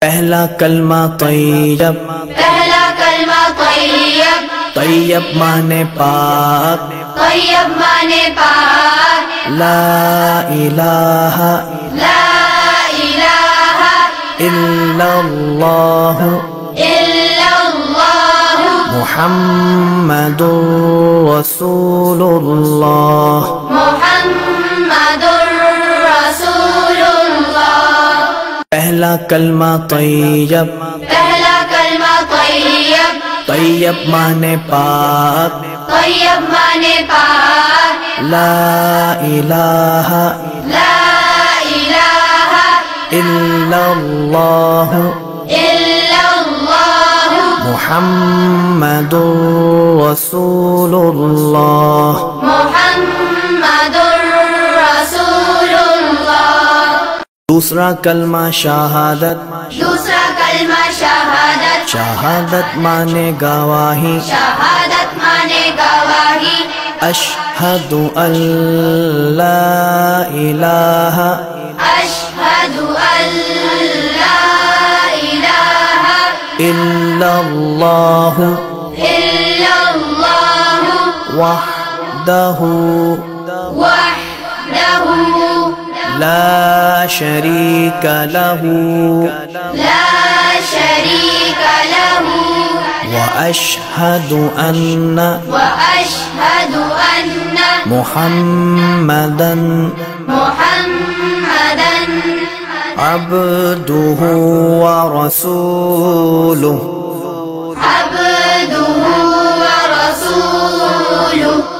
پہلا کلمہ طیب، پہلا کلمہ طیب، طیب مانے پاک، طیب مانے پاک، لا الہ لا الہ الا اللہ الا اللہ محمد رسول اللہ۔ محمد رسول اللہ۔ پہلا کلمہ طیب، پہلا کلمہ طیب، طیب مانے پاک، طیب مانے پاک، لا الہ لا الہ الا اللہ الا اللہ محمد رسول اللہ۔ محمد رسول اللہ۔ دوسرا کلمہ شہادت، دوسرا کلمہ شہادت، شہادت مانے گواہی، شہادت مانے گواہی، اشہد ان لا الہ اشہد ان لا الہ الا اللہ الا اللہ وحدہ وحدہ لا شریک لہ لا شریک لہ واشہد ان واشہد ان محمدا محمدا عبدہ ورسولہ۔ عبدہ ورسولہ۔